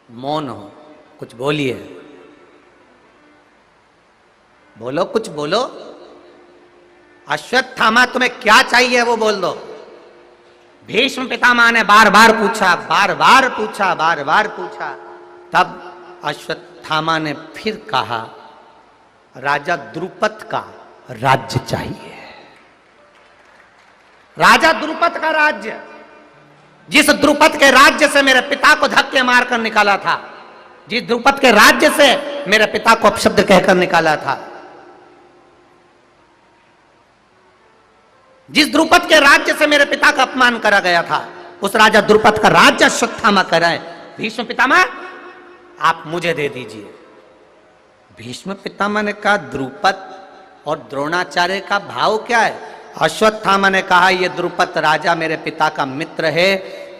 मौन हो, कुछ बोलिए, बोलो, कुछ बोलो। अश्वत्थामा तुम्हें क्या चाहिए वो बोल दो। भीष्म पितामह ने बार बार पूछा, बार बार पूछा, बार बार पूछा। तब अश्वत्थामा ने फिर कहा, राजा द्रुपद का राज्य चाहिए। राजा द्रुपद का राज्य, जिस द्रुपद के राज्य से मेरे पिता को धक्के मारकर निकाला था, जिस द्रुपद के राज्य से मेरे पिता को अपशब्द कहकर निकाला था, जिस द्रुपद के राज्य से मेरे पिता का अपमान करा गया था, उस राजा द्रुपद का राज्य अश्वत्थामा कर रहे हैं। भीष्म पितामह आप मुझे दे दीजिए। भीष्म पितामह ने कहा, द्रुपद और द्रोणाचार्य का भाव क्या है? अश्वत्थामा ने कहा, यह द्रुपद राजा मेरे पिता का मित्र है,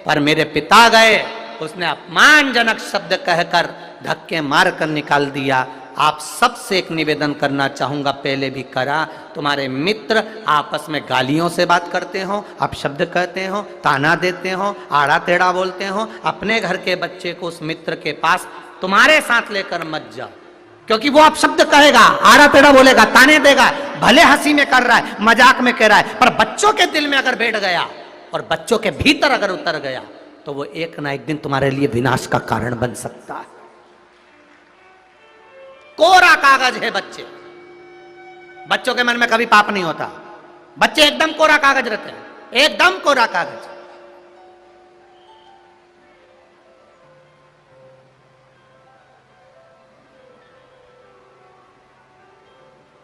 पर मेरे पिता गए, उसने अपमानजनक शब्द कहकर धक्के मारकर निकाल दिया। आप सबसे एक निवेदन करना चाहूंगा, पहले भी करा, तुम्हारे मित्र आपस में गालियों से बात करते हो, आप शब्द कहते हो, ताना देते हो, आड़ा टेढ़ा बोलते हो, अपने घर के बच्चे को उस मित्र के पास तुम्हारे साथ लेकर मत जाओ, क्योंकि वो आप शब्द कहेगा, आड़ा टेढ़ा बोलेगा, ताने देगा, भले हंसी में कर रहा है, मजाक में कह रहा है, पर बच्चों के दिल में अगर बैठ गया और बच्चों के भीतर अगर उतर गया तो वो एक ना एक दिन तुम्हारे लिए विनाश का कारण बन सकता है। कोरा कागज है बच्चे, बच्चों के मन में कभी पाप नहीं होता। बच्चे एकदम कोरा कागज रहते हैं, एकदम कोरा कागज।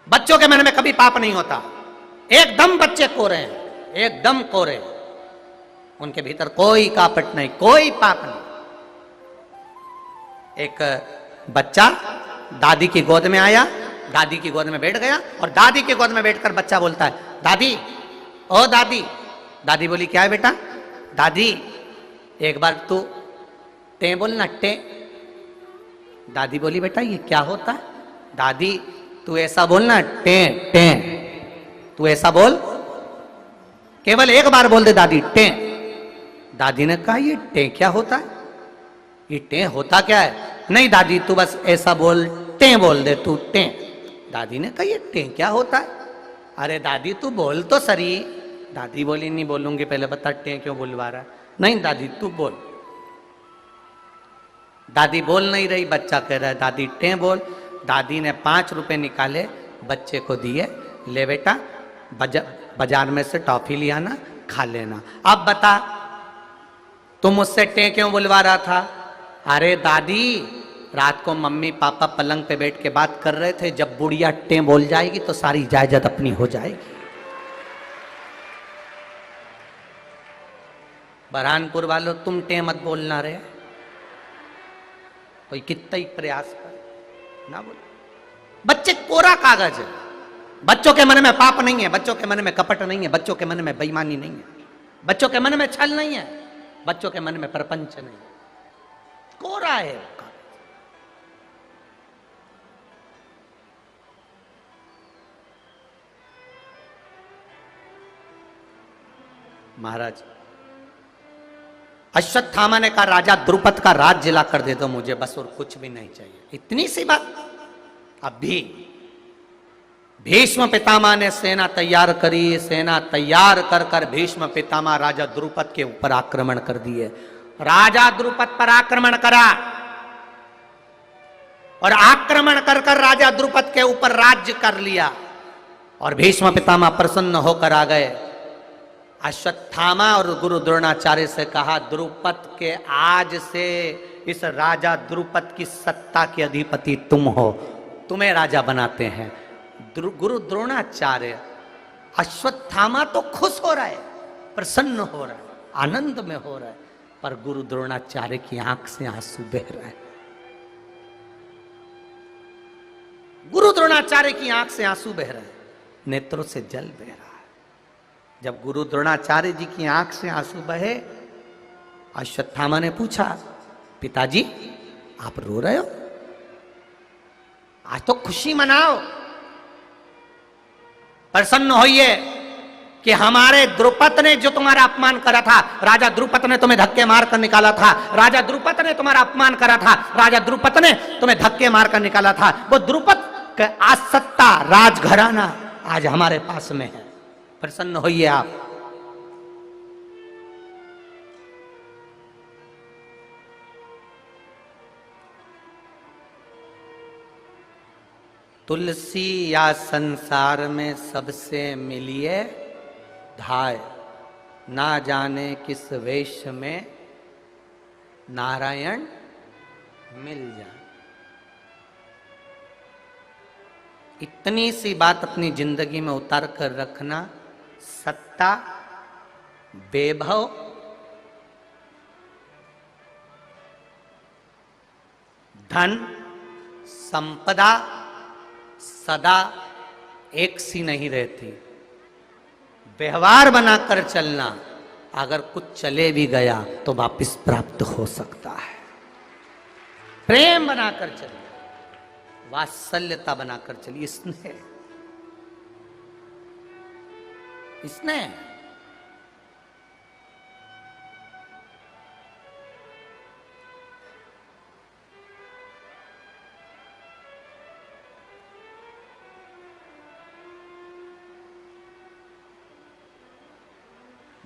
बच्चों के मन में कभी पाप नहीं होता, एकदम बच्चे कोरे हैं, एकदम कोरे, उनके भीतर कोई कापट नहीं, कोई पाप नहीं। एक बच्चा दादी की गोद में आया, दादी की गोद में बैठ गया और दादी की गोद में बैठकर बच्चा बोलता है, दादी, ओ दादी। दादी बोली, क्या है बेटा? दादी एक बार तू टे बोलना, टे। दादी बोली, बेटा ये क्या होता है? दादी तू ऐसा बोलना, टे टे, तू ऐसा बोल, केवल एक बार बोल दे दादी, टे। दादी ने कहा, ये टे क्या होता है? ये टे होता क्या है? नहीं दादी तू बस ऐसा बोल, टे बोल दे तू, टे। दादी ने कहा, ये टे क्या होता है? अरे दादी तू बोल तो सही। दादी बोली, नहीं बोलूंगी, पहले बता टे क्यों बुलवा रहा है? नहीं दादी तू बोल। दादी बोल नहीं रही, बच्चा कह रहा है दादी टे बोल। दादी ने 5 रुपए निकाले, बच्चे को दिए, ले बेटा बाजार में से टॉफी ले आना, खा लेना। अब बता तुम मुझसे टे क्यों बुलवा रहा था? अरे दादी रात को मम्मी पापा पलंग पे बैठ के बात कर रहे थे, जब बुढ़िया टे बोल जाएगी तो सारी जायदाद अपनी हो जाएगी। बरहानपुर वालों तुम टे मत बोलना रे, कोई कितना ही प्रयास कर ना बोल। बच्चे कोरा कागज है, बच्चों के मन में पाप नहीं है, बच्चों के मन में कपट नहीं है, बच्चों के मन में बेईमानी नहीं है, बच्चों के मन में छल नहीं है, बच्चों के मन में प्रपंच नहीं, कोरा है। महाराज अश्वत्थामा ने कहा, राजा द्रुपद का राज्य ला कर दे दो मुझे, बस और कुछ भी नहीं चाहिए, इतनी सी बात। अब भी भीष्म पितामह ने सेना तैयार करी, सेना तैयार कर कर भीष्म पितामह राजा द्रुपद के ऊपर आक्रमण कर दिए। राजा द्रुपद पर आक्रमण करा और आक्रमण कर कर राजा द्रुपद के ऊपर राज्य कर लिया और भीष्म पितामह प्रसन्न होकर आ गए। अश्वत्थामा और गुरु द्रोणाचार्य से कहा, द्रुपद के आज से इस राजा द्रुपद की सत्ता के अधिपति तुम हो, तुम्हें राजा बनाते हैं। गुरु द्रोणाचार्य, अश्वत्थामा तो खुश हो रहा है, प्रसन्न हो रहा है, आनंद में हो रहा है, पर गुरु द्रोणाचार्य की आंख से आंसू बह रहा है। गुरु द्रोणाचार्य की आंख से आंसू बह रहे हैं, नेत्रों से जल बह रहा है। जब गुरु द्रोणाचार्य जी की आंख से आंसू बहे, अश्वत्थामा ने पूछा, पिताजी आप रो रहे हो? आज तो खुशी मनाओ, प्रसन्न होइए कि हमारे द्रुपद ने जो तुम्हारा अपमान करा था, राजा द्रुपद ने तुम्हें धक्के मार कर निकाला था, राजा द्रुपद ने तुम्हारा अपमान करा था, राजा द्रुपद ने तुम्हें धक्के मार कर निकाला था। वो द्रुपद का आज सत्ता, राजघराना आज हमारे पास में है। प्रसन्न होइए आप। तुलसी या संसार में सबसे मिलिए धाय, ना जाने किस वेश में नारायण मिल जाए। इतनी सी बात अपनी जिंदगी में उतार कर रखना। सत्ता, वैभव, धन, संपदा सदा एक सी नहीं रहती। व्यवहार बनाकर चलना, अगर कुछ चले भी गया तो वापस प्राप्त हो सकता है। प्रेम बनाकर चलिए, वात्सल्यता बनाकर चलिए, इसने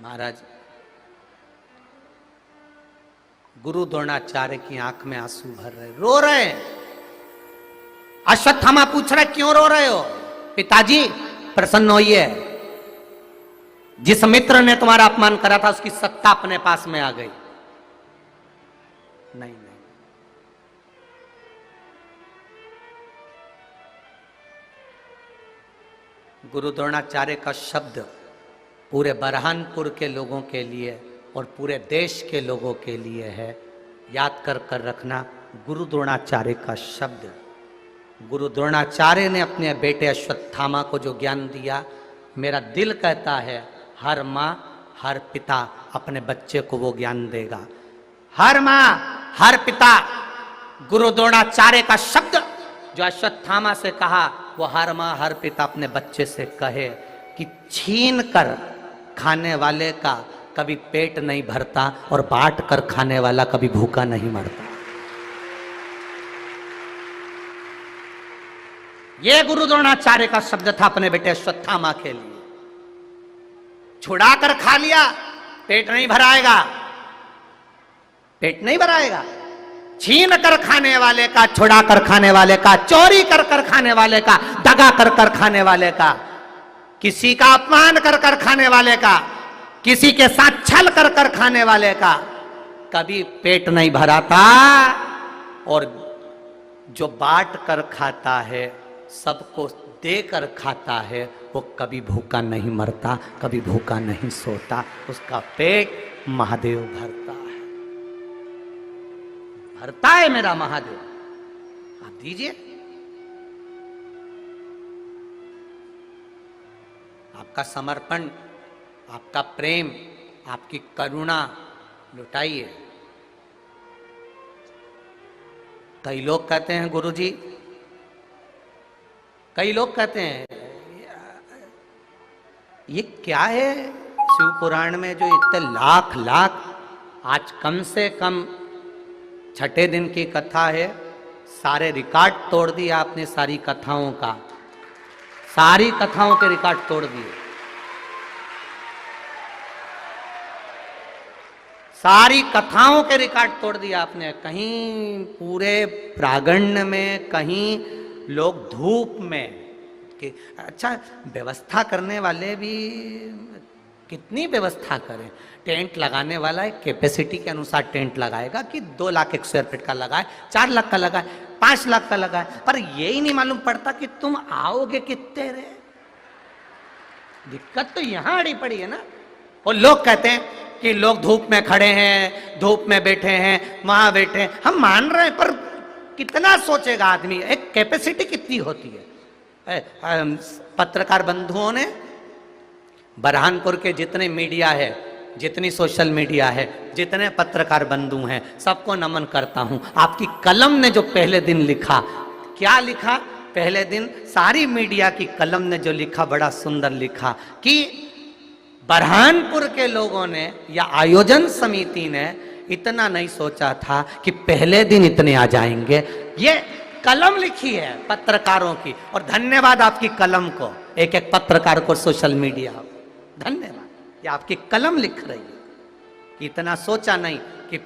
महाराज गुरु द्रोणाचार्य की आंख में आंसू भर रहे, रो रहे हैं। अश्वत्थामा पूछ रहे क्यों रो रहे हो? पिताजी प्रसन्न होइए, जिस मित्र ने तुम्हारा अपमान करा था उसकी सत्ता अपने पास में आ गई। नहीं, गुरु द्रोणाचार्य का शब्द पूरे बरहानपुर के लोगों के लिए और पूरे देश के लोगों के लिए है। याद कर कर रखना, गुरु द्रोणाचार्य का शब्द। गुरु द्रोणाचार्य ने अपने बेटे अश्वत्थामा को जो ज्ञान दिया, मेरा दिल कहता है हर माँ हर पिता अपने बच्चे को वो ज्ञान देगा। हर माँ हर पिता गुरु द्रोणाचार्य का शब्द जो अश्वत्थामा से कहा, वो हर माँ हर पिता अपने बच्चे से कहे कि छीन कर खाने वाले का कभी पेट नहीं भरता और बांट कर खाने वाला कभी भूखा नहीं मरता। यह गुरु द्रोणाचार्य का शब्द था अपने बेटे अश्वत्थामा के लिए। छुड़ा कर खा लिया, पेट नहीं भराएगा, पेट नहीं भराएगा। छीन कर खाने वाले का, छुड़ा कर खाने वाले का, चोरी कर कर खाने वाले का, दगा कर कर खाने वाले का, किसी का अपमान कर कर खाने वाले का, किसी के साथ छल कर कर खाने वाले का कभी पेट नहीं भराता। और जो बांट कर खाता है, सबको देकर खाता है, वो कभी भूखा नहीं मरता, कभी भूखा नहीं सोता। उसका पेट महादेव भरता है, भरता है मेरा महादेव। आप दीजिए, आपका समर्पण, आपका प्रेम, आपकी करुणा लुटाइए। कई लोग कहते हैं गुरुजी, कई लोग कहते हैं ये क्या है शिव पुराण में जो इतने लाख लाख, आज कम से कम छठे दिन की कथा है, सारे रिकॉर्ड तोड़ दिया आपने, सारी कथाओं का, सारी कथाओं के रिकॉर्ड तोड़ दिए, सारी कथाओं के रिकॉर्ड तोड़ दिया आपने। कहीं पूरे प्रांगण में, कहीं लोग धूप में कि अच्छा व्यवस्था करने वाले भी कितनी व्यवस्था करें। टेंट लगाने वाला है कैपेसिटी के अनुसार टेंट लगाएगा कि 2 लाख स्क्वायर फीट का लगाए, 4 लाख का लगाए, 5 लाख का लगाए, पर यही नहीं मालूम पड़ता कि तुम आओगे कितने रे। दिक्कत तो यहां अड़ी पड़ी है ना। और लोग कहते हैं कि लोग धूप में खड़े हैं, धूप में बैठे हैं, वहां बैठे हैं। हम मान रहे हैं, पर कितना सोचेगा आदमी, एक कैपेसिटी कितनी होती है। पत्रकार बंधुओं ने, बरहानपुर के जितने मीडिया है, जितनी सोशल मीडिया है, जितने पत्रकार बंधु हैं, सबको नमन करता हूं। आपकी कलम ने जो पहले दिन लिखा, क्या लिखा पहले दिन, सारी मीडिया की कलम ने जो लिखा बड़ा सुंदर लिखा कि बरहानपुर के लोगों ने या आयोजन समिति ने इतना नहीं सोचा था कि पहले दिन इतने आ जाएंगे। ये कलम लिखी है पत्रकारों की, और धन्यवाद आपकी कलम को, एक एक पत्रकार को सोशल मीडिया, धन्यवाद, ये आपकी कलम लिख रही है कि इतना सोचा नहीं कि